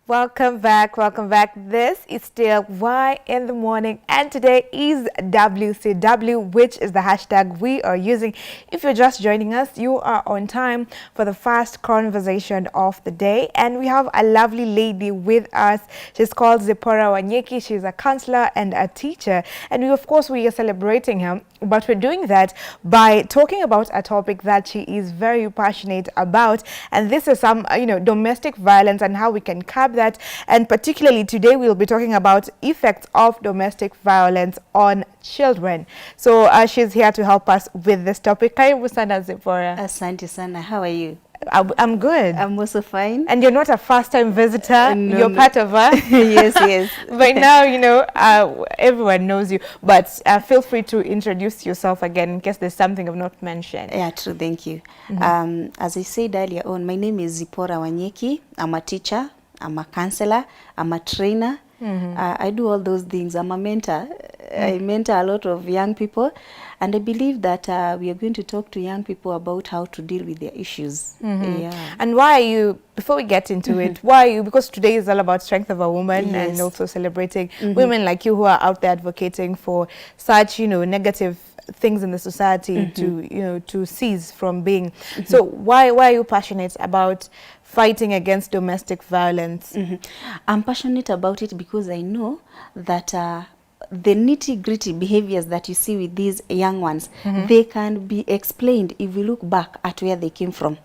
Welcome back, welcome back. This is still Y in the morning, and today is WCW, which is the hashtag we are using. If you're just joining us, you are on time for the first conversation of the day, and we have a lovely lady with us. She's called Zipporah Wanyeki. She's a counselor and a teacher, and of course we are celebrating her, but we're doing that by talking about a topic that she is very passionate about, and this is some domestic violence and how we can curb that. And particularly today we'll be talking about effects of domestic violence on children. So she's here to help us with this topic. Karibu sana Zipporah. Asante sana. How are you? I'm good. I'm also fine. And you're not a first-time visitor. No, you're part of us. Yes. But now, everyone knows you. But feel free to introduce yourself again in case there's something I've not mentioned. Yeah, true. Thank you. As I said earlier on, my name is Zipporah Wanyeki. I'm a teacher. I'm a counselor. I'm a trainer. I do all those things. I'm a mentor. I mentor a lot of young people. And I believe that we are going to talk to young people about how to deal with their issues. Yeah. And why are you, before we get into it, why are you, because today is all about strength of a woman, Yes. and also celebrating women like you who are out there advocating for such, negative things in the society to cease from being. So why are you passionate about fighting against domestic violence? I'm passionate about it because I know that the nitty-gritty behaviors that you see with these young ones, they can be explained if we look back at where they came from.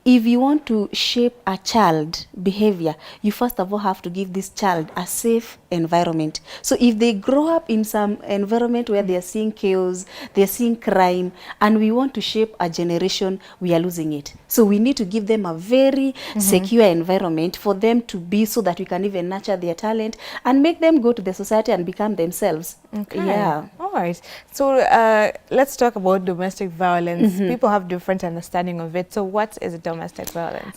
If you want to shape a child behavior, you first of all have to give this child a safe environment. So if they grow up in some environment where they are seeing chaos, they are seeing crime, and we want to shape a generation, we are losing it. So we need to give them a very secure environment for them to be, so that we can even nurture their talent and make them go to the society and become themselves. Okay. Yeah. All right. So let's talk about domestic violence. People have different understanding of it. So what is domestic violence?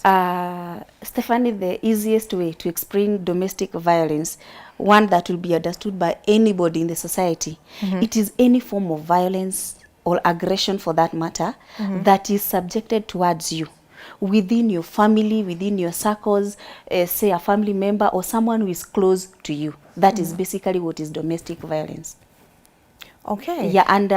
Stephanie, the easiest way to explain domestic violence, one that will be understood by anybody in the society, it is any form of violence or aggression for that matter that is subjected towards you within your family, within your circles, say a family member or someone who is close to you. That is basically what is domestic violence. Okay. Yeah, and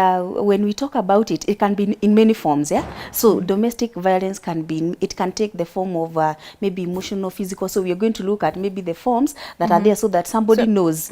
when we talk about it, it can be in many forms, yeah? So domestic violence can be, it can take the form of maybe emotional, physical. So we are going to look at maybe the forms that are there so that somebody knows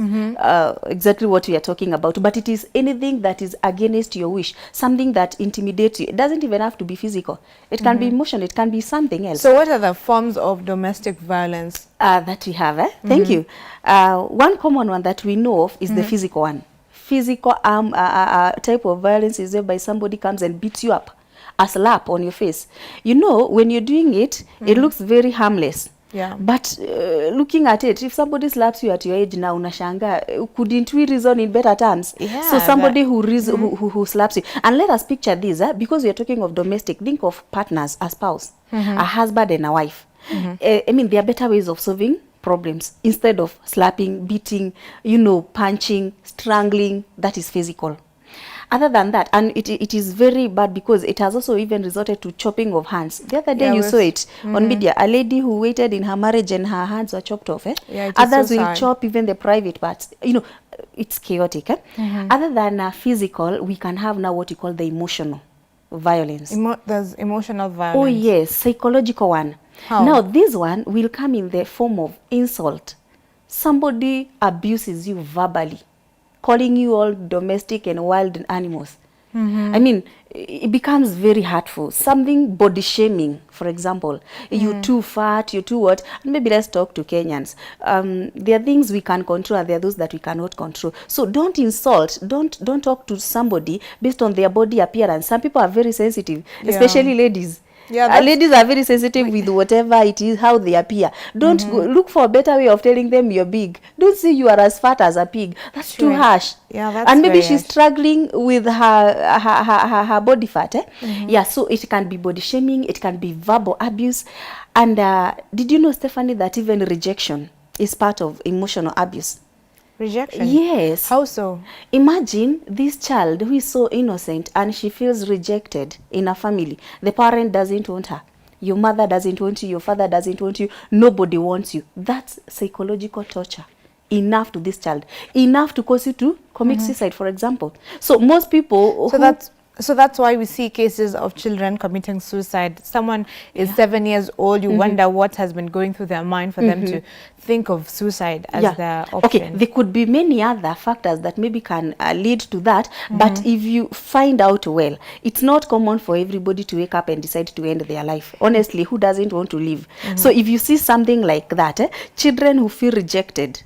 exactly what we are talking about. But it is anything that is against your wish, something that intimidates you. It doesn't even have to be physical. It can be emotional. It can be something else. So what are the forms of domestic violence? That we have, eh? Thank you. One common one that we know of is the physical one. Physical type of violence is whereby somebody comes and beats you up, a slap on your face. You know, when you're doing it, it looks very harmless. Yeah. But looking at it, if somebody slaps you at your age now, unashanga, couldn't we reason in better terms? Yeah, so somebody who slaps you. And let us picture this, because we are talking of domestic. Think of partners, a spouse, a husband and a wife. I mean, there are better ways of solving problems instead of slapping, beating, punching, strangling. That is physical. Other than that, and it is very bad because it has also even resorted to chopping of hands. The other day you saw it on media, a lady who waited in her marriage and her hands were chopped off. Yeah, others so will sad. chop even the private parts. It's chaotic. Other than physical, we can have now what you call the emotional violence. There's emotional violence. Oh yes, psychological one. How? Now this one will come in the form of insult. Somebody abuses you verbally, calling you all domestic and wild animals. I mean, it becomes very hurtful. Something body shaming, for example. You're too fat, you're too what? And maybe let's talk to Kenyans. There are things we can control and there are those that we cannot control. So don't insult, don't talk to somebody based on their body appearance. Some people are very sensitive, especially ladies. Yeah, ladies are very sensitive with whatever it is, how they appear. Don't go, look for a better way of telling them you're big. Don't say you are as fat as a pig. That's too harsh. Yeah, that's and maybe very she's harsh. struggling with her body fat. Yeah, so it can be body shaming, it can be verbal abuse. And did you know, Stephanie, that even rejection is part of emotional abuse? Rejection? Yes. How so? Imagine this child who is so innocent and she feels rejected in a family. The parent doesn't want her. Your mother doesn't want you, your father doesn't want you, nobody wants you. That's psychological torture. Enough to this child. Enough to cause you to commit suicide, for example. So most people So that's why we see cases of children committing suicide. Someone is 7 years old, you wonder what has been going through their mind for them to think of suicide as their option. Okay, there could be many other factors that maybe can lead to that, but if you find out well, it's not common for everybody to wake up and decide to end their life. Honestly, who doesn't want to live? So if you see something like that, children who feel rejected,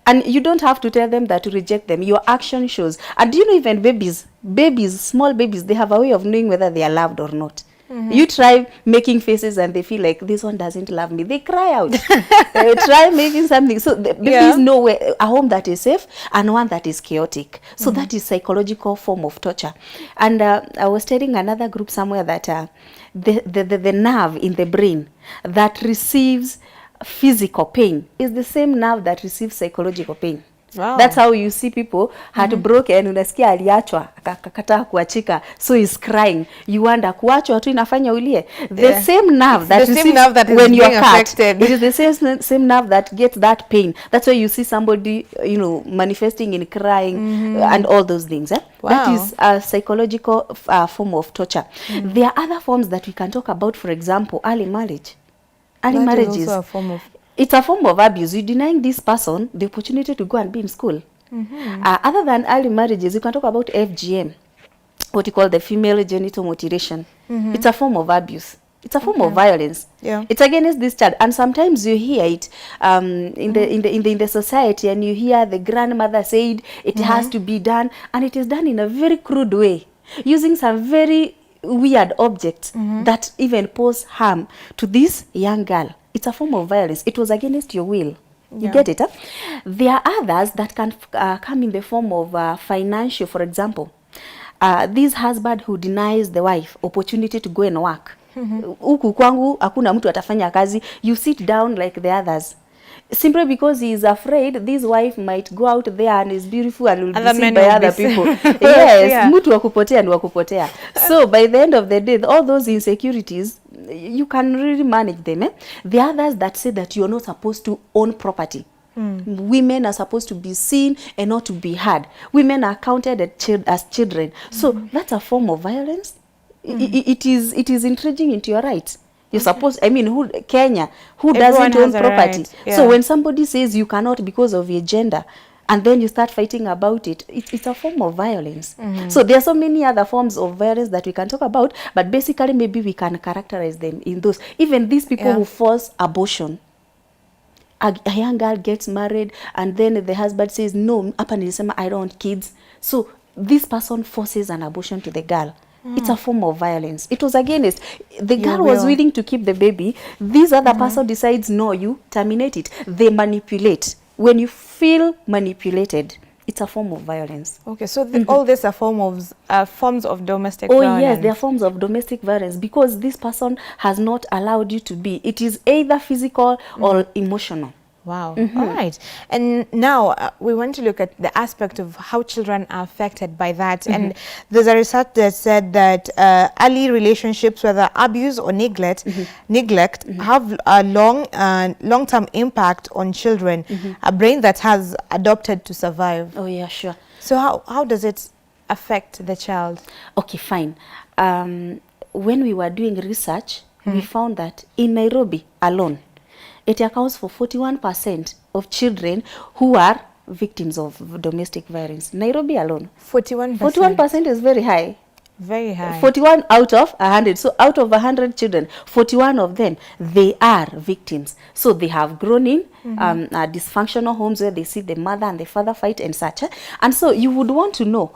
and you don't have to tell them that to reject them. Your action shows. And do you know even babies, small babies, they have a way of knowing whether they are loved or not. You try making faces and they feel like this one doesn't love me. They cry out. Try making something. So the babies know where, a home that is safe and one that is chaotic. So that is psychological form of torture. And I was telling another group somewhere that the nerve in the brain that receives physical pain is the same nerve that receives psychological pain. Wow. That's how you see people heartbroken, unasikia aliachwa akakataa kuachika, so he's crying. You wonder kuachwa tu inafanya ulie. The same nerve that receives when you're cut. It is the same nerve that gets that pain. That's why you see somebody, you know, manifesting in crying and all those things. Wow. That is a psychological form of torture. There are other forms that we can talk about. For example, early marriage. Early marriage is also a form of... It's a form of abuse. You're denying this person the opportunity to go and be in school. Other than early marriages, you can talk about FGM, what you call the female genital mutilation. It's a form of abuse. It's a form of violence. It's against this child, and sometimes you hear it in the society, and you hear the grandmother said it has to be done, and it is done in a very crude way, using some very weird objects that even pose harm to this young girl. It's a form of violence. It was against your will. You get it? There are others that can come in the form of financial, for example. This husband who denies the wife opportunity to go and work. Huku kwangu hakuna mtu atafanya kazi. You sit down like the others. Simply because he is afraid this wife might go out there and is beautiful and will be seen by other people. Yes, mtu wa kupotea ni wa kupotea. So by the end of the day, all those insecurities, you can really manage them. The others that say that you're not supposed to own property. Women are supposed to be seen and not to be heard. Women are counted as children. So that's a form of violence. It is infringing into your rights. You're supposed, I mean, Kenya, who doesn't own property? Right. So when somebody says you cannot because of your gender, and then you start fighting about it, it's a form of violence. So there are so many other forms of violence that we can talk about, but basically maybe we can characterize them in those. Even these people who force abortion. A young girl gets married, and then the husband says, no, hapa nilisema I don't want kids. So this person forces an abortion to the girl. It's a form of violence. It was against. The girl was willing to keep the baby. This other person decides, no, you terminate it. They manipulate. When you feel manipulated, it's a form of violence. Okay, so all these are forms of domestic violence. Oh yes, they are forms of domestic violence because this person has not allowed you to be. It is either physical or emotional. Wow. All right. And now we want to look at the aspect of how children are affected by that. And there's a research that said that early relationships, whether abuse or neglect have a long-term impact on children, a brain that has adopted to survive. Oh yeah, sure. So how does it affect the child? Okay, fine. When we were doing research, we found that in Nairobi alone, it accounts for 41% of children who are victims of domestic violence. Nairobi alone. 41%? 41% is very high. Very high. 41 out of 100. So out of 100 children, 41 of them, they are victims. So they have grown in dysfunctional homes where they see the mother and the father fight and such. And so you would want to know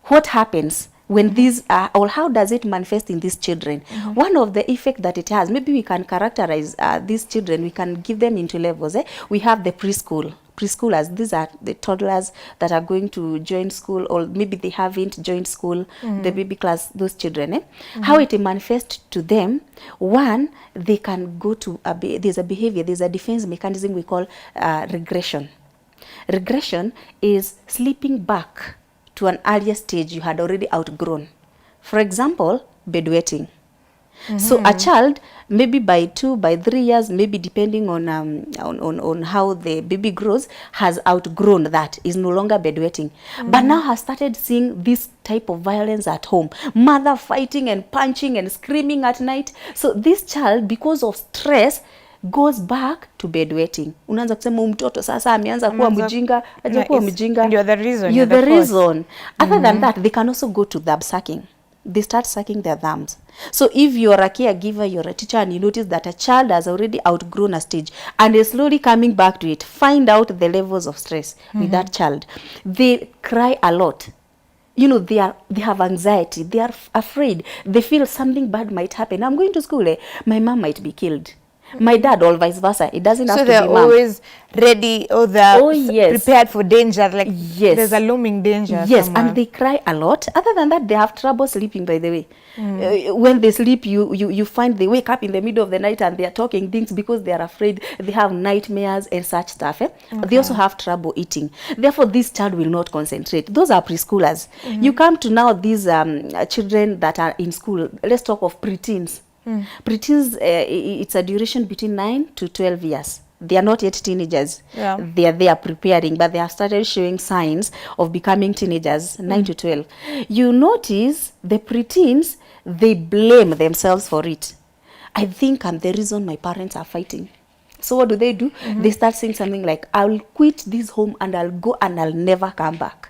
what happens when these or how does it manifest in these children. One of the effect that it has, maybe we can characterize these children, we can give them into levels. We have the preschoolers. These are the toddlers that are going to join school, or maybe they haven't joined school, the baby class, those children. How it manifests to them, one, they can go to, there's a behavior, there's a defense mechanism we call regression. Regression is slipping back to an earlier stage you had already outgrown. For example, bedwetting. So a child, maybe by 2, by 3 years, maybe depending on how the baby grows, has outgrown that, is no longer bedwetting, but now has started seeing this type of violence at home, mother fighting and punching and screaming at night. So this child, because of stress, goes back to bedwetting. Unaanza kusema mtoto sasa ameanza kuwa mjinga, hajakuwa mjinga. And you're the reason. You're the reason. Other than that, they can also go to thumb sucking. They start sucking their thumbs. So if you're a caregiver, you're a teacher, and you notice that a child has already outgrown a stage and is slowly coming back to it, find out the levels of stress with that child. They cry a lot. You know, they have anxiety. They are afraid. They feel something bad might happen. I'm going to school. My mom might be killed. My dad, or vice versa. It doesn't have to be mom. So they're always ready, or they're prepared for danger. Like, there's a looming danger. Yes, somewhere. And they cry a lot. Other than that, they have trouble sleeping, by the way. When they sleep, you find they wake up in the middle of the night and they are talking things because they are afraid. They have nightmares and such stuff. They also have trouble eating. Therefore, this child will not concentrate. Those are preschoolers. You come to now these children that are in school. Let's talk of preteens. Preteens, it's a duration between 9 to 12 years. They are not yet teenagers. Yeah. They are preparing, but they have started showing signs of becoming teenagers, 9 to 12. You notice the preteens, they blame themselves for it. I think I'm the reason my parents are fighting. So what do? They start saying something like, I'll quit this home and I'll go and I'll never come back.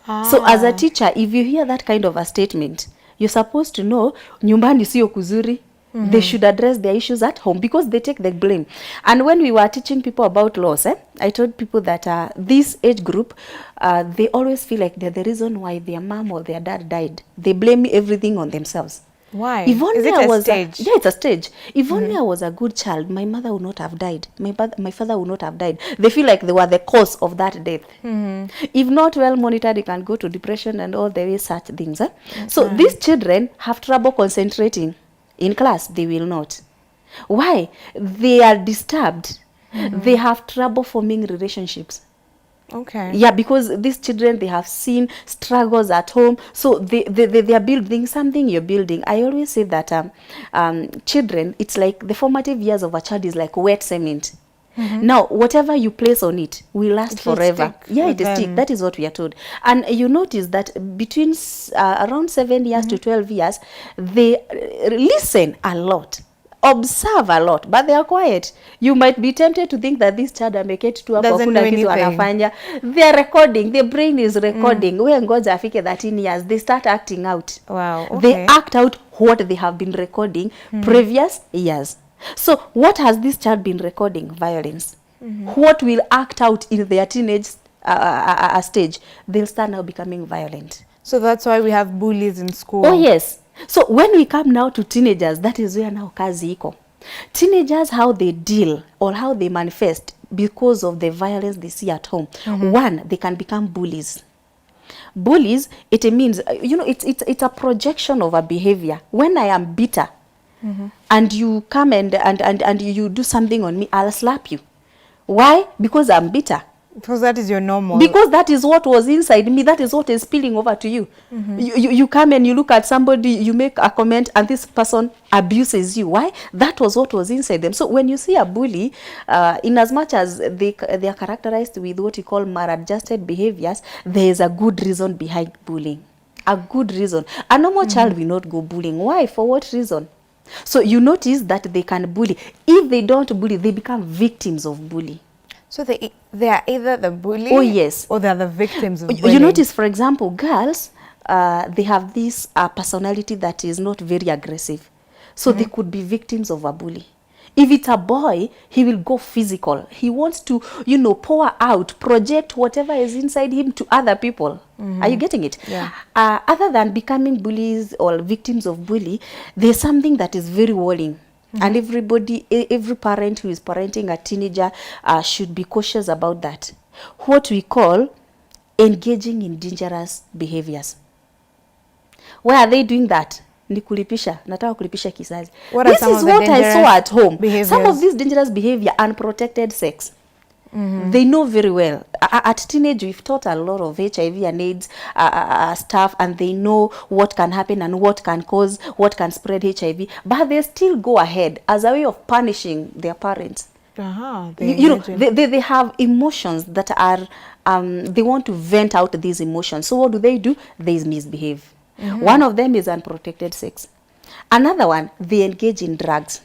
So as a teacher, if you hear that kind of a statement, you're supposed to know, nyumbani sio kuzuri. They should address their issues at home because they take the blame. And when we were teaching people about laws, I told people that this age group, they always feel like they're the reason why their mom or their dad died. They blame everything on themselves. Why? If only Is it a stage? Yeah, it's a stage. If only I was a good child, my mother would not have died. My father would not have died. They feel like they were the cause of that death. If not well monitored, you can go to depression and all the way such things. So these children have trouble concentrating in class. They will not. Why? They are disturbed. They have trouble forming relationships. Okay. Yeah, because these children, they have seen struggles at home. So they are building something you're building. I always say that children, it's like the formative years of a child is like wet cement. Now, whatever you place on it will last forever. Yeah, it is stick. That is what we are told. And you notice that between around 7 years to 12 years, they listen a lot, observe a lot, but they are quiet. You might be tempted to think that this child ameketi tu hapo hakuna kitu anafanya. They are recording. Their brain is recording. When ngoja afike 13 years, they start acting out. Wow. Okay. They act out what they have been recording previous years. So what has this child been recording? Violence. What will act out in their teenage stage? They'll start now becoming violent. So that's why we have bullies in school. Oh yes. So when we come now to teenagers, that is where now kazi iko. Teenagers, how they deal or how they manifest because of the violence they see at home. One, they can become bullies. Bullies, it means, it's a projection of a behavior. When I am bitter, and you come and you do something on me, I'll slap you. Why? Because I'm bitter. Because that is your normal. Because that is what was inside me. That is what is spilling over to you. You come and you look at somebody, you make a comment, and this person abuses you. Why? That was what was inside them. So when you see a bully, in as much as they are characterized with what you call maladjusted behaviors, there is a good reason behind bullying. A good reason. A normal child will not go bullying. Why? For what reason? So you notice that they can bully. If they don't bully, they become victims of bullying. So they are either the bully, oh yes, or they are the victims of bullying. You notice, for example, girls, they have this personality that is not very aggressive. So they could be victims of a bully. If it's a boy, he will go physical. He wants to, pour out, project whatever is inside him to other people. Are you getting it? Yeah. Other than becoming bullies or victims of bully, there's something that is very worrying. And every parent who is parenting a teenager should be cautious about that. What we call engaging in dangerous behaviors. Why are they doing that? Nataka kulipisha kizazi. This is what I saw at home. Behaviors? Some of these dangerous behavior, unprotected sex. They know very well. At teenage, we've taught a lot of HIV and AIDS stuff, and they know what can happen and what can cause, what can spread HIV. But they still go ahead as a way of punishing their parents. You know, they have emotions that are, they want to vent out these emotions. So what do? They misbehave. One of them is unprotected sex. Another one, they engage in drugs.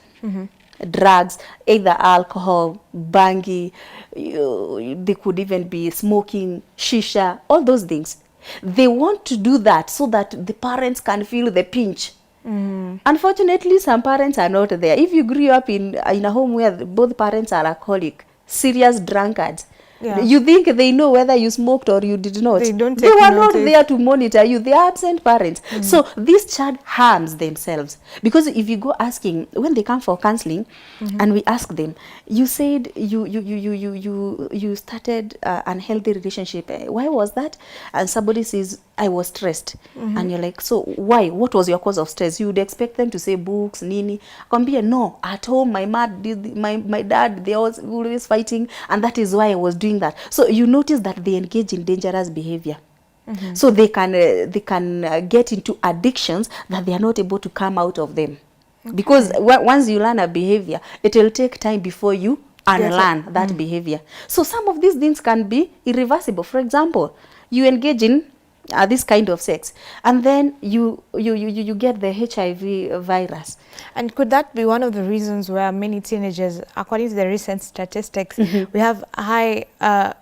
Drugs, either alcohol, bangi, they could even be smoking, shisha, all those things. They want to do that so that the parents can feel the pinch. Unfortunately, some parents are not there. If you grew up in a home where both parents are alcoholic, serious drunkards, you think they know whether you smoked or you did not. They don't take They were notice. not there to monitor you. They are absent parents. So this child harms themselves. Because if you go asking, when they come for counseling, and we ask them, you said you started unhealthy relationship. Why was that? And somebody says, I was stressed. And you're like, so why? What was your cause of stress? You would expect them to say books, nini. Compare, no, at home, my dad, they was always fighting, and that is why I was doing that. So you notice that they engage in dangerous behavior. So they can get into addictions that they are not able to come out of them. Because once you learn a behavior, it will take time before you unlearn that behavior. So some of these things can be irreversible. For example, you engage in this kind of sex, and then you get the HIV virus. And could that be one of the reasons where many teenagers, according to the recent statistics, we have a high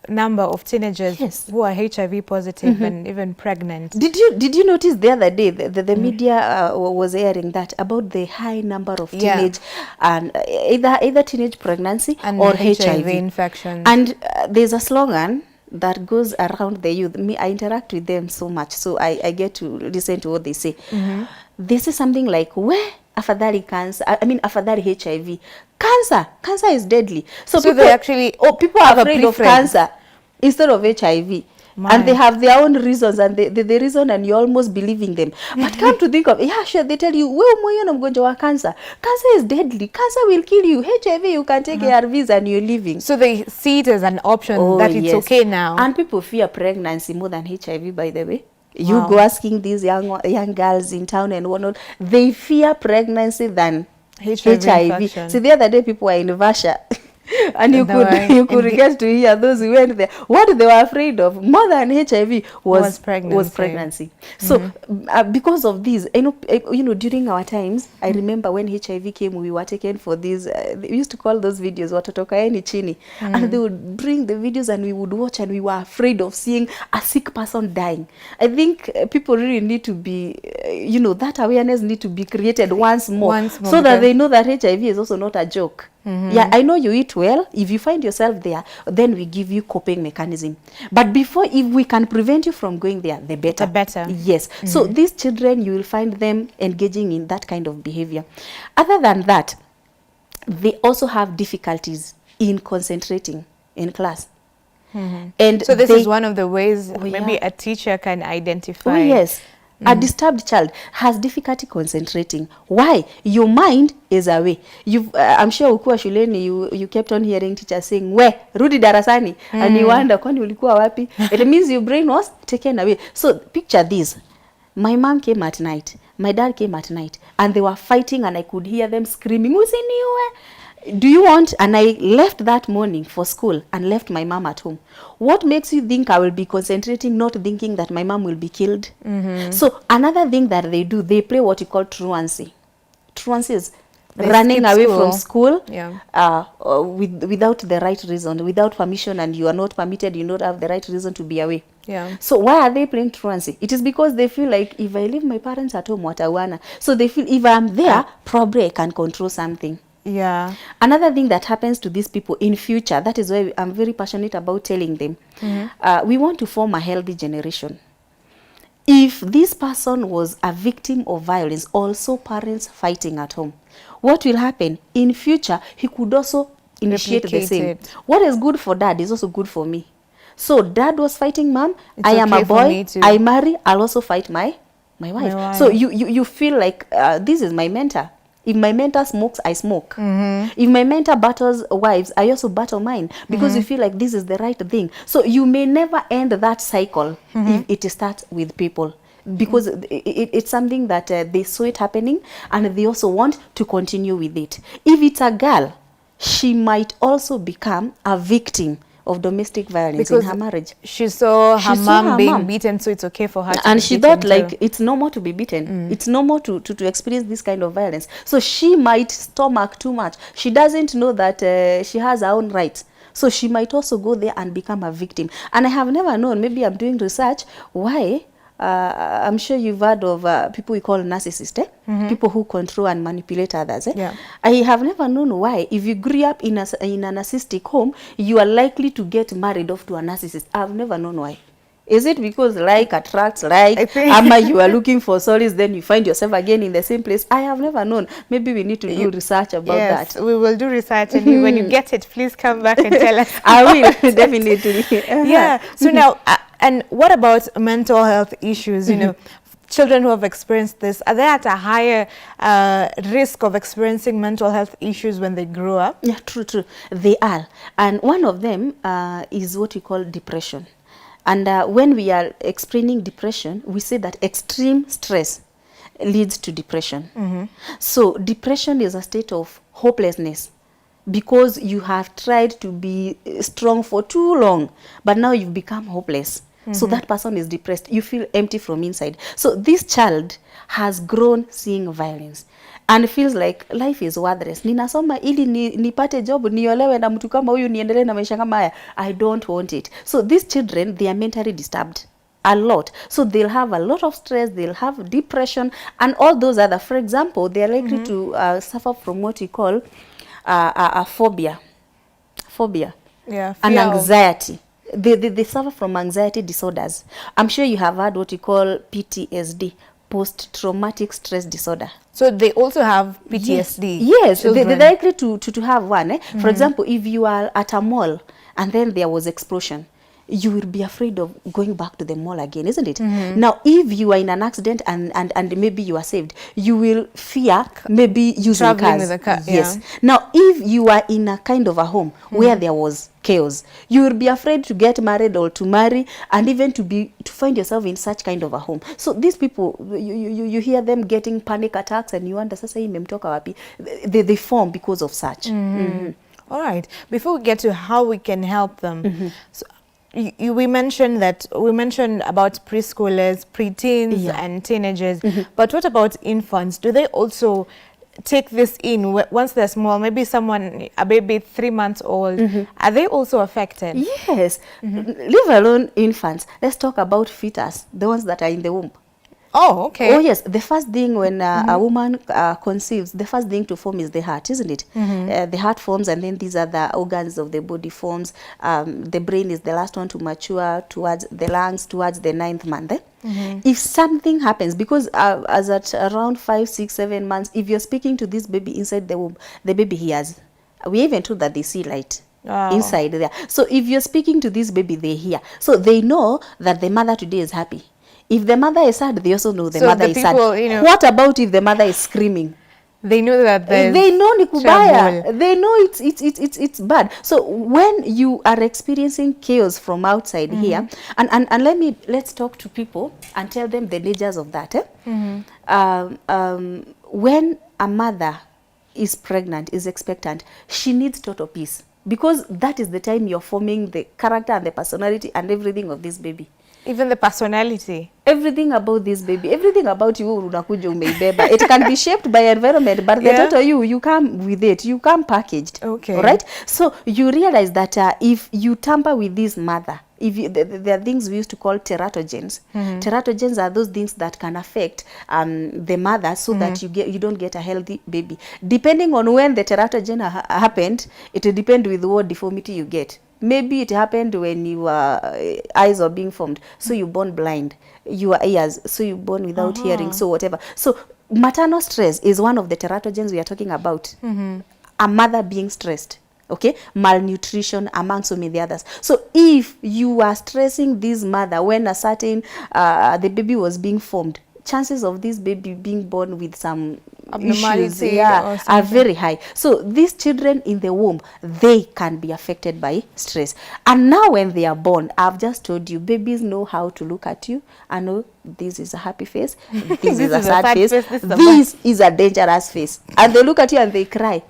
number of teenagers who are HIV positive and even pregnant? Did you notice the other day the media was airing that about the high number of teenage and either teenage pregnancy and or HIV infections? And there's a slogan that goes around the youth. Me, I interact with them so much, so I get to listen to what they say. They say something like, where afadhali cancer, afadhali HIV. Cancer is deadly. So people, they actually people are afraid of cancer instead of HIV. And they have their own reasons, and the reason, and you're almost believing them. But come to think of, sure, they tell you, cancer is deadly, cancer will kill you. HIV, you can take ARVs and you're living. So they see it as an option that it's okay now. And people fear pregnancy more than HIV, by the way. You go asking these young girls in town and whatnot, they fear pregnancy than HIV. See, the other day people were in Vasha. And you could get to hear those who went there. What they were afraid of more than HIV was pregnancy. So because of this, during our times, I remember when HIV came, we were taken for these. We used to call those videos "watotokaeni chini," and they would bring the videos, and we would watch, and we were afraid of seeing a sick person dying. I think people really need to be, that awareness need to be created once more so that they know that HIV is also not a joke. Yeah, I know you eat well. If you find yourself there, then we give you coping mechanism. But before, if we can prevent you from going there, the better. The better. Yes. So these children, you will find them engaging in that kind of behavior. Other than that, they also have difficulties in concentrating in class. And so this is one of the ways maybe a teacher can identify. Oh, yes. A disturbed child has difficulty concentrating. Why? Your mind is away. I'm sure ukuwa shuleni, you kept on hearing teachers saying, we, rudi darasani. And you wonder, kwani ulikuwa wapi? It means your brain was taken away. So picture this. My mom came at night. My dad came at night. And they were fighting, and I could hear them screaming, usiniwe. Do you want? And I left that morning for school and left my mom at home. What makes you think I will be concentrating, not thinking that my mom will be killed? So another thing that they do, they play what you call truancy. Truancy is running away from school without the right reason, without permission, and you are not permitted, you don't have the right reason to be away. So why are they playing truancy? It is because they feel like, if I leave my parents at home, watawana. So they feel, if I'm there, probably I can control something. Another thing that happens to these people in future, that is why I'm very passionate about telling them, we want to form a healthy generation. If this person was a victim of violence, also parents fighting at home, what will happen? In future, he could also initiate the same. What is good for dad is also good for me. So dad was fighting mom, I am a boy, I marry, I'll also fight my wife. So you feel like this is my mentor. If my mentor smokes, I smoke. If my mentor battles wives, I also battle mine, because you feel like this is the right thing. So you may never end that cycle if it starts with people, because it's something that they saw it happening and they also want to continue with it. If it's a girl, she might also become a victim of domestic violence Because in her marriage. she saw her She saw mom her being mom. beaten, so it's okay for her to And be she beaten thought too. like it's normal to be beaten. It's normal to experience this kind of violence. So she might stomach too much. She doesn't know that she has her own rights. So she might also go there and become a victim. And I have never known, maybe I'm doing research, why. I'm sure you've heard of people we call narcissists, people who control and manipulate others. Yeah. I have never known why, if you grew up in a narcissistic home, you are likely to get married off to a narcissist. I've never known why. Is it because like attracts like, I think- ama you are looking for solace, then you find yourself again in the same place? I have never known. Maybe we need to do research about Yes, that. we will do research, and when you get it, please come back and tell us. I will, definitely. Yeah. So now, and what about mental health issues? You know, children who have experienced this, are they at a higher risk of experiencing mental health issues when they grow up? Yeah, true. They are. And one of them is what we call depression. And when we are explaining depression, we say that extreme stress leads to depression. So depression is a state of hopelessness, because you have tried to be strong for too long, but now you've become hopeless. So that person is depressed. You feel empty from inside. So this child has grown seeing violence and feels like life is worthless. Ninasoma ili nipate job, niolewe na mtu kama huyu, niendelee na maisha kama haya. I don't want it. So these children, they are mentally disturbed a lot. So they'll have a lot of stress, they'll have depression and all those other. For example, they are likely to suffer from what we call a phobia. Yeah, And fear of- anxiety. They suffer from anxiety disorders. I'm sure you have heard what we call PTSD, post-traumatic stress disorder. So they also have PTSD. Yes, they're children. likely to have one. For example, if you are at a mall and then there was explosion, you will be afraid of going back to the mall again, isn't it? Now, if you are in an accident and maybe you are saved, you will fear maybe using Traveling cars. with a car, Yes. yeah. Now, if you are in a kind of a home where there was chaos, you will be afraid to get married or to marry, and even to find yourself in such kind of a home. So these people, you hear them getting panic attacks, and you wonder, sasa hii imemtoka wapi? They form because of such. All right. Before we get to how we can help them, so we mentioned about preschoolers, preteens, Yeah. and teenagers. But what about infants? Do they also take this in once they're small? Maybe a baby 3 months old. Are they also affected? Yes. Leave alone infants. Let's talk about fetus, the ones that are in the womb. Oh, okay. Oh yes, the first thing when a woman conceives, the first thing to form is the heart, isn't it? The heart forms, and then these are the organs of the body forms. The brain is the last one to mature, towards the lungs, towards the 9th month. If something happens, because as at around 5, 6, 7 months, if you're speaking to this baby inside the womb, the baby hears. We even told that they see light. Wow. Inside there. So if you're speaking to this baby, they hear. So they know that the mother today is happy. If the mother is sad, they also know the So mother the is people, sad. you know, What about if the mother is screaming? They know that there's They know ni kubaya. trouble. They know it's bad. So when you are experiencing chaos from outside here, and let's talk to people and tell them the dangers of that. When a mother is pregnant, is expectant, she needs total peace, because that is the time you're forming the character and the personality and everything of this baby. Even the personality. Everything about this baby, everything about you unakuja umeibeba. It can be shaped by environment, but the Yeah. total you come with it. You come packaged. Okay. All right. So you realize that if you tamper with this mother, if there are things we used to call teratogens. Teratogens are those things that can affect the mother, so that you don't get a healthy baby. Depending on when the teratogen happened, it will depend with what deformity you get. Maybe it happened when your eyes are being formed, so you born blind. Your ears, so you born without hearing, so whatever. So maternal stress is one of the teratogens we are talking about. A mother being stressed. Okay, malnutrition, among so many others. So if you are stressing this mother when a certain the baby was being formed, chances of this baby being born with some issues, Abnormality yeah, or are something. very high. So these children in the womb, they can be affected by stress. And now when they are born, I've just told you, babies know how to look at you and know this is a happy face, this This is a is a sad sad face, face, this is a this is a dangerous face. And they look at you and they cry.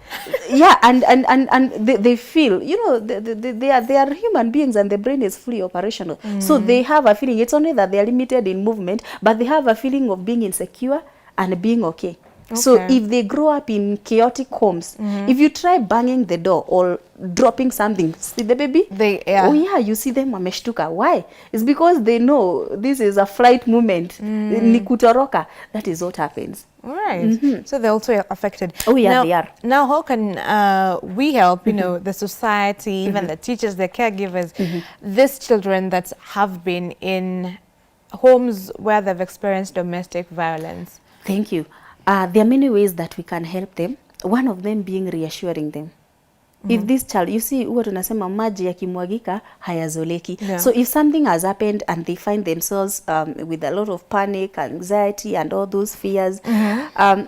Yeah, and they feel, you know, they are human beings and the brain is fully operational. So they have a feeling, it's only that they are limited in movement, but they have a feeling of being insecure and being okay. So Okay. if they grow up in chaotic homes, if you try banging the door or dropping something, see the baby? Yeah. Oh yeah, you see them wameshtuka. Why? It's because they know this is a flight movement. Ni kutoroka. That is what happens. All right. So they're also affected. Oh yeah, now, they are. Now, how can we help, you know, the society, even the teachers, the caregivers, these children that have been in homes where they've experienced domestic violence? Thank you. There are many ways that we can help them. One of them being reassuring them. If this child, you see, huwa tunasema maji yakimwagika hayazoleki. Yeah. So if something has happened and they find themselves with a lot of panic, anxiety, and all those fears,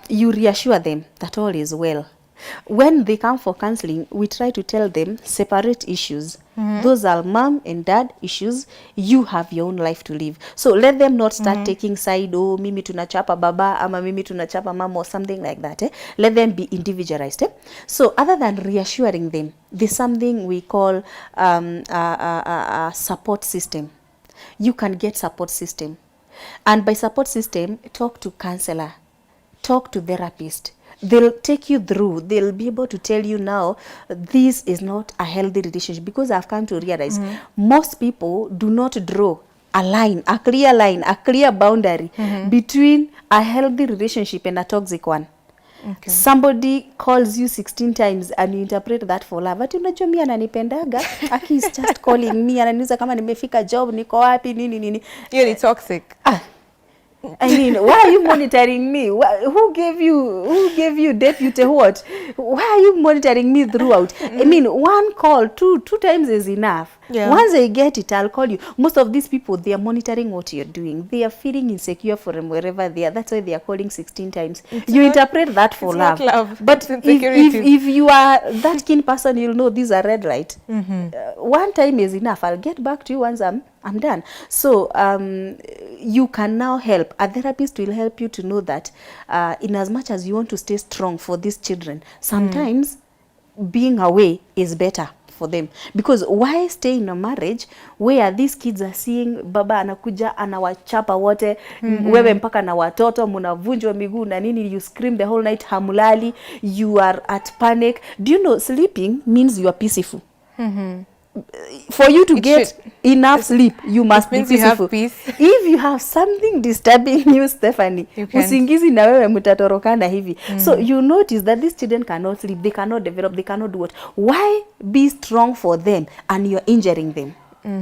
you reassure them that all is well. When they come for counseling, we try to tell them separate issues. Those are mom and dad issues. You have your own life to live. So let them not start taking side, oh, mimi tunachapa baba, ama mimi tunachapa mama, or something like that. Let them be individualized. So other than reassuring them, there's something we call a support system. You can get support system. And by support system, talk to counselor, talk to therapist. They'll take you through. They'll be able to tell you now, this is not a healthy relationship, because I've come to realize most people do not draw a line, a clear boundary between a healthy relationship and a toxic one. Okay. Somebody calls you 16 times and you interpret that for love. Ati unajua mimi ananipendaga, aki is just calling me, ananiuliza kama nimefika job, niko wapi, nini. You're toxic. I mean, why are you monitoring me? Who gave you deputy what? Why are you monitoring me throughout? I mean, one call, two times is enough. Yeah. Once I get it, I'll call you. Most of these people, they are monitoring what you're doing. They are feeling insecure from wherever they are. That's why they are calling 16 times. You interpret that for love. Not love. But if you are that keen person, you'll know these are red light. One time is enough. I'll get back to you once I'm done. So you can now help. A therapist will help you to know that in as much as you want to stay strong for these children, sometimes being away is better for them. Because why stay in a marriage where these kids are seeing baba anakuja anawachapa wote, wewe mpaka na watoto mnavunjwa miguu na nini, you scream the whole night, hamulali, you are at panic. Do you know sleeping means you are peaceful? For you to get enough sleep, you must be peaceful. You have peace. If you have something disturbing you, Stephanie, usingizi na wewe mtatorokana hivi. So you notice that these children cannot sleep, they cannot develop, they cannot do what. Why be strong for them and you're injuring them?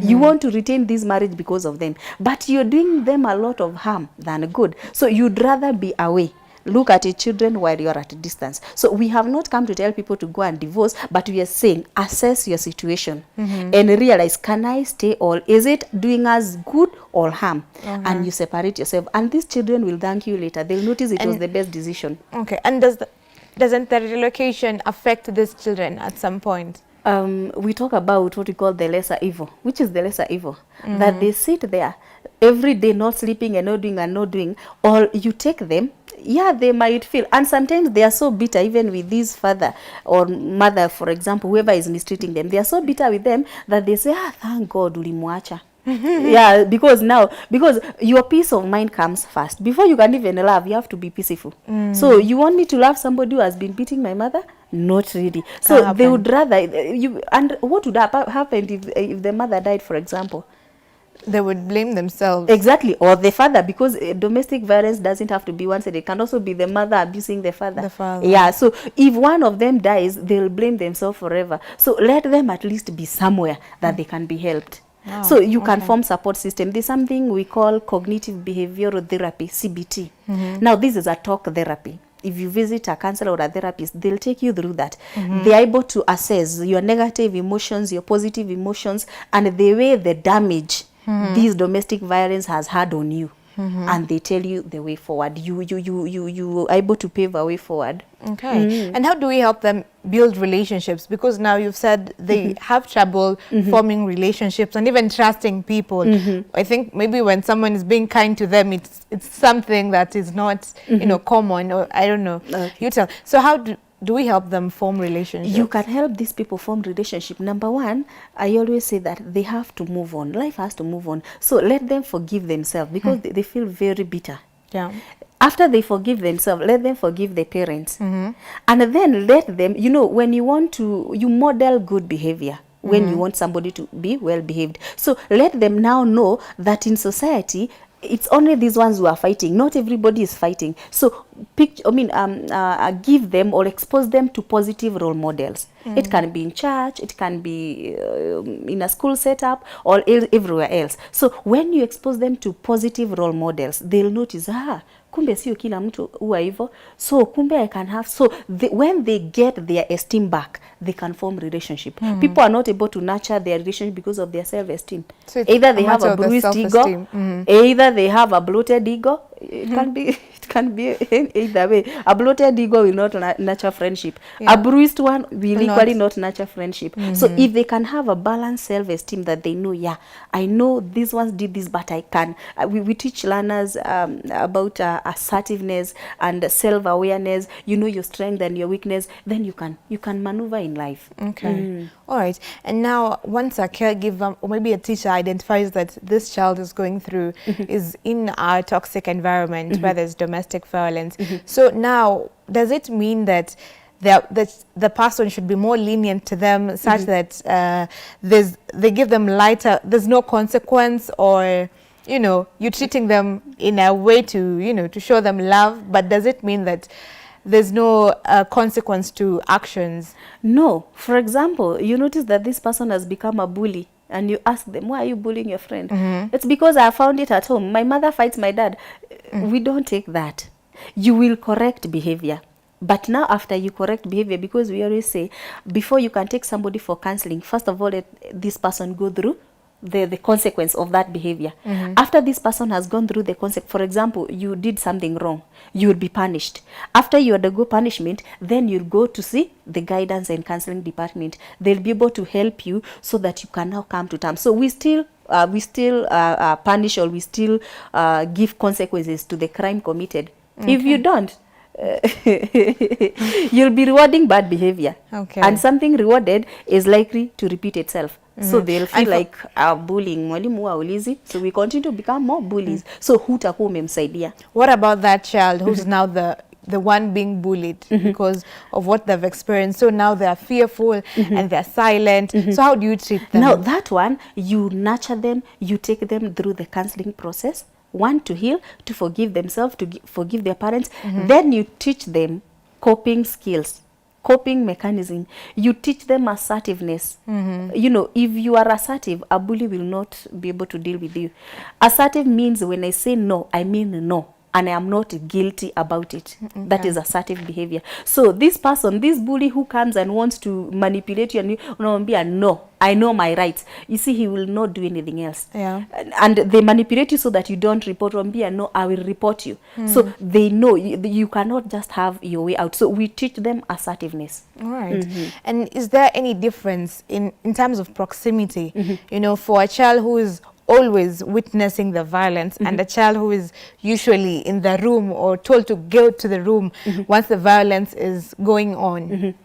You want to retain this marriage because of them, but you're doing them a lot of harm than good. So you'd rather be away. Look at your children while you're at a distance. So we have not come to tell people to go and divorce, but we are saying assess your situation and realize, can I stay, or is it doing us good or harm? And you separate yourself, and these children will thank you later. They'll notice it was the best decision. Okay. And doesn't the relocation affect these children at some point? We talk about what we call the lesser evil. Which is the lesser evil? That they sit there every day not sleeping and not doing, or you take them, yeah, they might feel, and sometimes they are so bitter even with this father or mother, for example, whoever is mistreating them, they are so bitter with them that they say, thank God ulimwacha. Yeah, because your peace of mind comes first. Before you can even love, you have to be peaceful. So you want me to love somebody who has been beating my mother? Not really. So they would rather and what would happen if the mother died, for example? They would blame themselves. Exactly, or the father, because domestic violence doesn't have to be one side. It can also be the mother abusing the father. Yeah, so if one of them dies, they'll blame themselves forever. So let them at least be somewhere that they can be helped. Wow. So you can form support system. There's something we call cognitive behavioral therapy, CBT. Now this is a talk therapy. If you visit a counselor or a therapist, they'll take you through that. They're able to assess your negative emotions, your positive emotions, and the way the damage these domestic violence has had on you. and they tell you the way forward. You are able to pave a way forward. Okay. And how do we help them build relationships? Because now you've said they have trouble forming relationships and even trusting people. I think maybe when someone is being kind to them, it's something that is not, you know, common, or I don't know. Okay. You tell. So how do we help them form relationships? You can help these people form relationship. Number one, I always say that they have to move on. Life has to move on. So let them forgive themselves, because they feel very bitter. Yeah. After they forgive themselves, let them forgive their parents. And then let them, you know, when you want to, you model good behavior when you want somebody to be well behaved. So let them now know that in society, it's only these ones who are fighting. Not everybody is fighting. So give them or expose them to positive role models. It can be in church, it can be in a school setup, or everywhere else. So when you expose them to positive role models, they'll notice, kumbe sio kila mtu huwa hivyo, so kumbe I can have, so when they get their esteem back, they can form relationship. People are not able to nurture their relationship because of their self-esteem. So either they have a bruised ego, either they have a bloated ego. It can be either way. A bloated ego will not nurture friendship. A bruised one will equally not nurture friendship. So if they can have a balanced self-esteem, that they know, I know these ones did this, but I can. We teach learners about assertiveness and self-awareness. You know your strength and your weakness. Then you can maneuver in life. Okay. All right. And now, once a caregiver or maybe a teacher identifies that this child is going through, is in a toxic environment where there's domestic violence, so now does it mean that the person should be more lenient to them, such that they give them lighter, there's no consequence, or you know, you're treating them in a way to, you know, to show them love, but does it mean that there's no consequence to actions? No. For example, you notice that this person has become a bully, and you ask them, why are you bullying your friend? It's because I found it at home. My mother fights my dad. We don't take that. You will correct behavior. But now after you correct behavior, because we always say, before you can take somebody for counseling, first of all, let this person go through the consequence of that behavior. After this person has gone through the consequence, for example, you did something wrong, you will be punished. After you undergo punishment, then you'll go to see the guidance and counseling department. They'll be able to help you so that you can now come to terms. So we still punish, or we still give consequences to the crime committed. If you don't, you'll be rewarding bad behavior. And something rewarded is likely to repeat itself. So they'll feel like bullying. Mwalimu haulizi. So we continue to become more bullies. So hutakuwa umemsaidia. What about that child who's now the one being bullied because of what they've experienced? So now they are fearful and they're silent. So how do you treat them? Now that one, you nurture them, you take them through the counseling process. One, to heal, to forgive themselves, to forgive their parents. Then you teach them coping skills, coping mechanism. You teach them assertiveness. You know, if you are assertive, a bully will not be able to deal with you. Assertive means when I say no, I mean no, and I am not guilty about it. That is assertive behavior. So this person, this bully who comes and wants to manipulate you, and you no, I know my rights. You see, he will not do anything else. And they manipulate you so that you don't report. No, I will report you. So they know you cannot just have your way out. So we teach them assertiveness. All right. And is there any difference in terms of proximity, you know, for a child who is always witnessing the violence and a child who is usually in the room or told to go to the room once the violence is going on?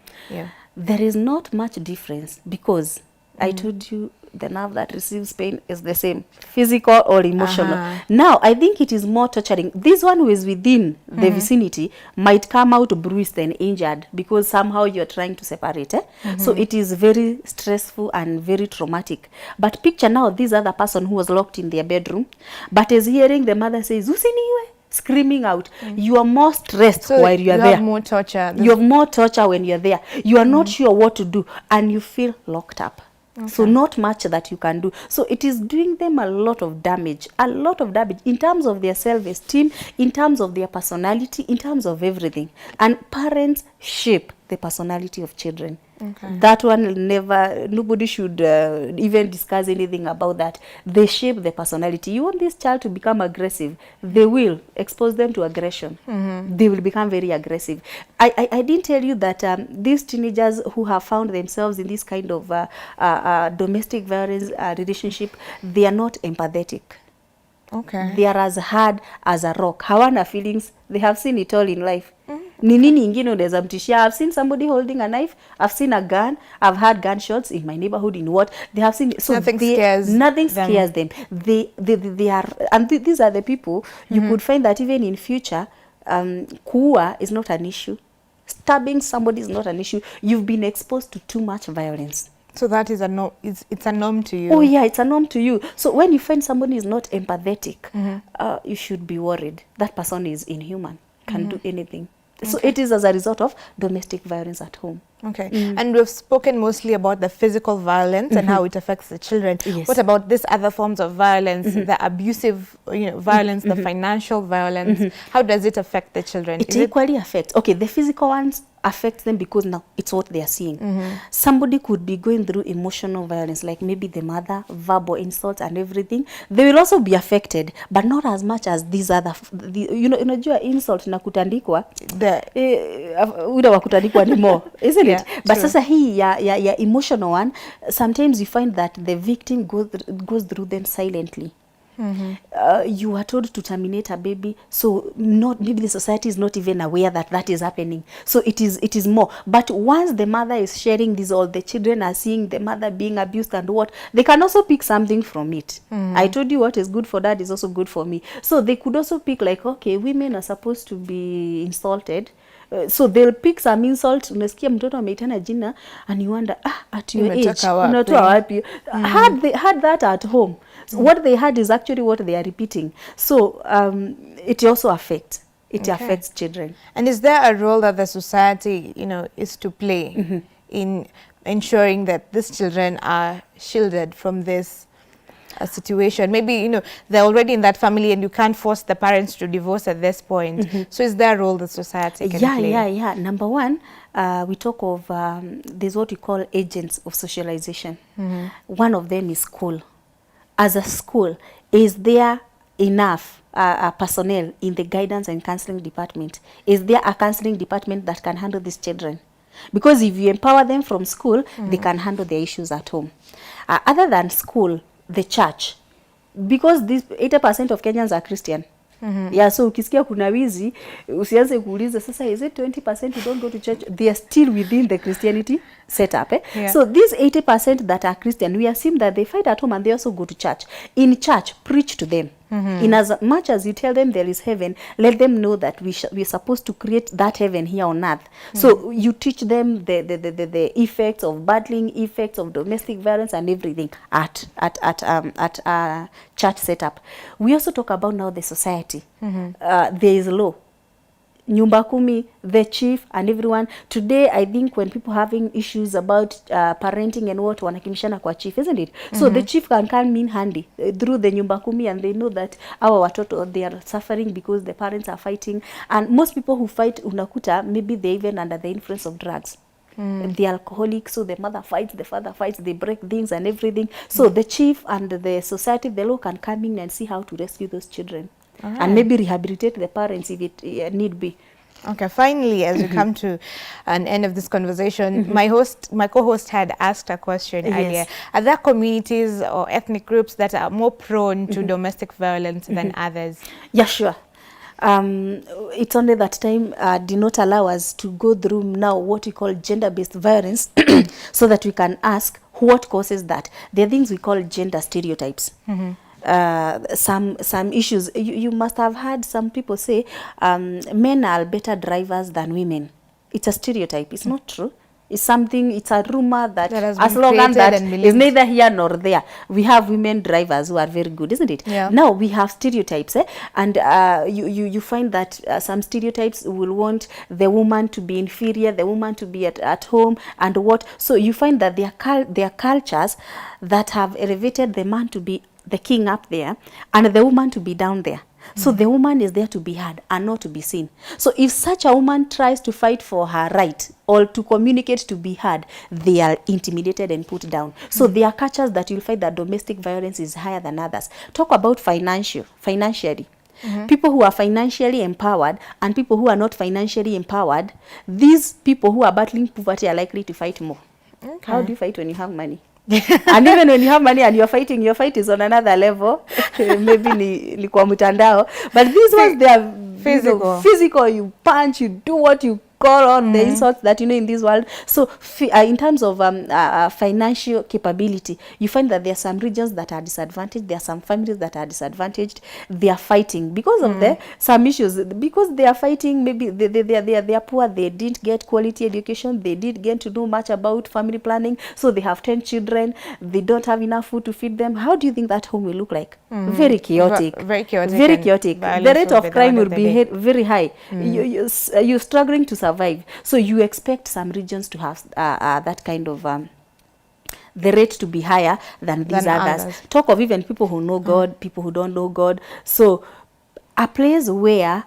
There is not much difference, because I told you the nerve that receives pain is the same, physical or emotional. Now, I think it is more torturing. This one who is within the vicinity might come out bruised and injured because somehow you're trying to separate. So it is very stressful and very traumatic. But picture now this other person who was locked in their bedroom, but is hearing the mother says, "Usiniwe," screaming out. You are more stressed while you are there. You have more torture. You have more torture when you're there. You are not sure what to do, and you feel locked up. So not much that you can do. So it is doing them a lot of damage in terms of their self-esteem, in terms of their personality, in terms of everything. And parents shape the personality of children. Okay. That one will never, nobody should even discuss anything about that. They shape the personality. You want this child to become aggressive, they will expose them to aggression. They will become very aggressive. I didn't tell you that these teenagers who have found themselves in this kind of domestic violence relationship, they are not empathetic. Okay. They are as hard as a rock. Hawana feelings. They have seen it all in life. Ni nini ingine unaweza mtishia? I've seen somebody holding a knife. I've seen a gun. I've had gunshots in my neighborhood. In what they have seen, so Nothing scares them. They are, and these are the people you could find that even in future, kuua is not an issue. Stabbing somebody is not an issue. You've been exposed to too much violence. So that is a norm. It's a norm to you. Oh yeah, it's a norm to you. So when you find somebody is not empathetic, you should be worried. That person is inhuman, can do anything. So it is as a result of domestic violence at home. Okay. And we've spoken mostly about the physical violence and how it affects the children. Yes. What about these other forms of violence, the abusive violence, the financial violence? How does it affect the children? It equally affects. Okay, the physical ones affect them because now it's what they are seeing. Somebody could be going through emotional violence, like maybe the mother, verbal insults and everything. They will also be affected, but not as much as these other, unajua insult na kutandikwa, ule wa kutandikwa ni more, isn't it? But sasa hii ya emotional one, sometimes you find that the victim goes through them silently. You are told to terminate a baby, so maybe the society is not even aware that is happening. So it is more. But once the mother is sharing this, all the children are seeing the mother being abused and what, they can also pick something from it. I told you what is good for dad is also good for me. So they could also pick like, okay, women are supposed to be insulted. So they'll pick some insult. Unasikia mtoto ameitana jina and you wonder, at your age unatoa wapi? Had that at home. So what they had is actually what they are repeating. So it also affects. It affects children. And is there a role that the society, is to play in ensuring that these children are shielded from this situation? Maybe, they're already in that family and you can't force the parents to divorce at this point. So is there a role that society can play? Yeah. Number one, we talk of, there's what we call agents of socialization. One of them is school. As a school, is there enough personnel in the guidance and counseling department? Is there a counseling department that can handle these children? Because if you empower them from school, they can handle their issues at home. Other than school, the church. Because this 80% of Kenyans are Christian. Yeah, so ukisikia kuna wizi, usianze kuuliza sasa is it 20% who don't go to church? They are still within the Christianity setup. So these 80% that are Christian, we assume that they fight at home and they also go to church. In church, preach to them. In as much as you tell them there is heaven, let them know that we're supposed to create that heaven here on earth. So you teach them the effects of battling, effects of domestic violence and everything at church setup. We also talk about now the society. There is law. Nyumba Kumi, the chief and everyone. Today, I think when people having issues about parenting and what, wanakimishana kwa chief, isn't it? So the chief can come in handy through the Nyumba Kumi and they know that our watoto, they are suffering because the parents are fighting. And most people who fight, unakuta, maybe they even under the influence of drugs. The alcoholic, so the mother fights, the father fights, they break things and everything. So the chief and the society, the law can come in and see how to rescue those children. And maybe rehabilitate the parents if it need be. Okay, finally, as we come to an end of this conversation, my co-host had asked a question earlier. Are there communities or ethnic groups that are more prone to domestic violence than others? Yeah, sure. It's only that time did not allow us to go through now what we call gender-based violence so that we can ask what causes that. There are things we call gender stereotypes. Some issues you must have heard some people say men are better drivers than women. It's a stereotype. It's not true. It's something, it's a rumor that as long as that is neither here nor there. We have women drivers who are very good, isn't it? Now we have stereotypes, and you find that some stereotypes will want the woman to be inferior, the woman to be at home, and what. So you find that there are cultures that have elevated the man to be the king up there and the woman to be down there. So the woman is there to be heard and not to be seen. So if such a woman tries to fight for her right or to communicate to be heard, they are intimidated and put down. So there are cultures that you'll find that domestic violence is higher than others. Talk about financially. People who are financially empowered and people who are not financially empowered, these people who are battling poverty are likely to fight more. Okay. How do you fight when you have money? And even when you have money and you're fighting, your fight is on another level. Maybe ni kwa mtandao. But these ones, they are physical. Physical. You punch, you do what you call on the insults that you know in this world. So in terms of financial capability, you find that there are some regions that are disadvantaged. There are some families that are disadvantaged. They are fighting because of some issues. Because they are fighting, maybe they are poor. They didn't get quality education. They didn't get to know much about family planning. So they have 10 children. They don't have enough food to feed them. How do you think that home will look like? Very chaotic. Very chaotic. Very chaotic. The rate of crime will be very high. You're struggling to survive. So you expect some regions to have that kind of the rate to be higher than these others. Talk of even people who know God, people who don't know God. So a place where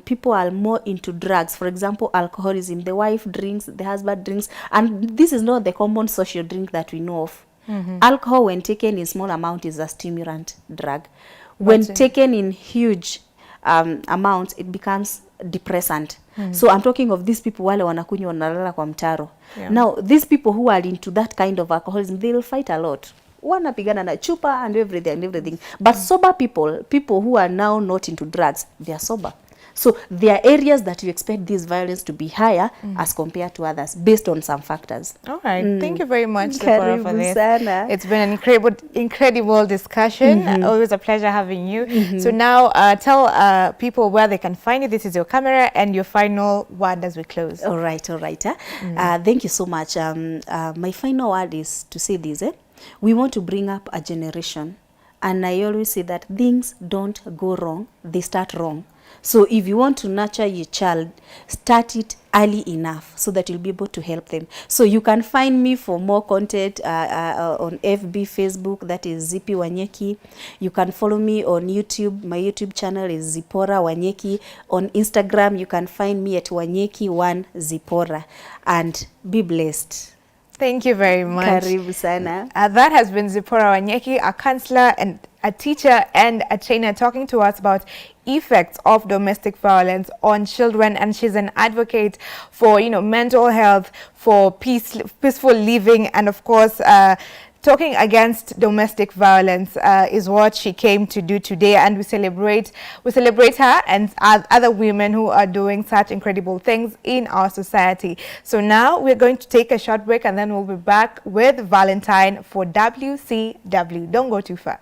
people are more into drugs, for example, alcoholism, the wife drinks, the husband drinks, and this is not the common social drink that we know of. Alcohol, when taken in small amount, is a stimulant drug. When taken in huge amounts, it becomes depressant. So I'm talking of these people wale wanakunywa wanalala kwa mtaro. Now these people who are into that kind of alcoholism, they will fight a lot. Wanapigana na chupa and everything. But sober people who are now not into drugs, they are sober. So there are areas that you expect this violence to be higher as compared to others based on some factors. All right. Thank you very much, Deborah, for this. Sana. It's been an incredible discussion. Always a pleasure having you. So now tell people where they can find you. This is your camera and your final word as we close. All right. Thank you so much. My final word is to say this. We want to bring up a generation. And I always say that things don't go wrong. They start wrong. So if you want to nurture your child, start it early enough so that you'll be able to help them. So you can find me for more content on FB, Facebook, that is Zippy Wanyeki. You can follow me on YouTube. My YouTube channel is Zipporah Wanyeki. On Instagram, you can find me at Wanyeki1Zipporah. And be blessed. Thank you very much. Karibu sana. That has been Zipporah Wanyeki, a counselor and a teacher and a trainer, talking to us about effects of domestic violence on children, and she's an advocate for mental health, for peaceful living, and of course talking against domestic violence is what she came to do today, and we celebrate her and other women who are doing such incredible things in our society. So now we're going to take a short break and then we'll be back with Valentine for WCW. Don't go too far.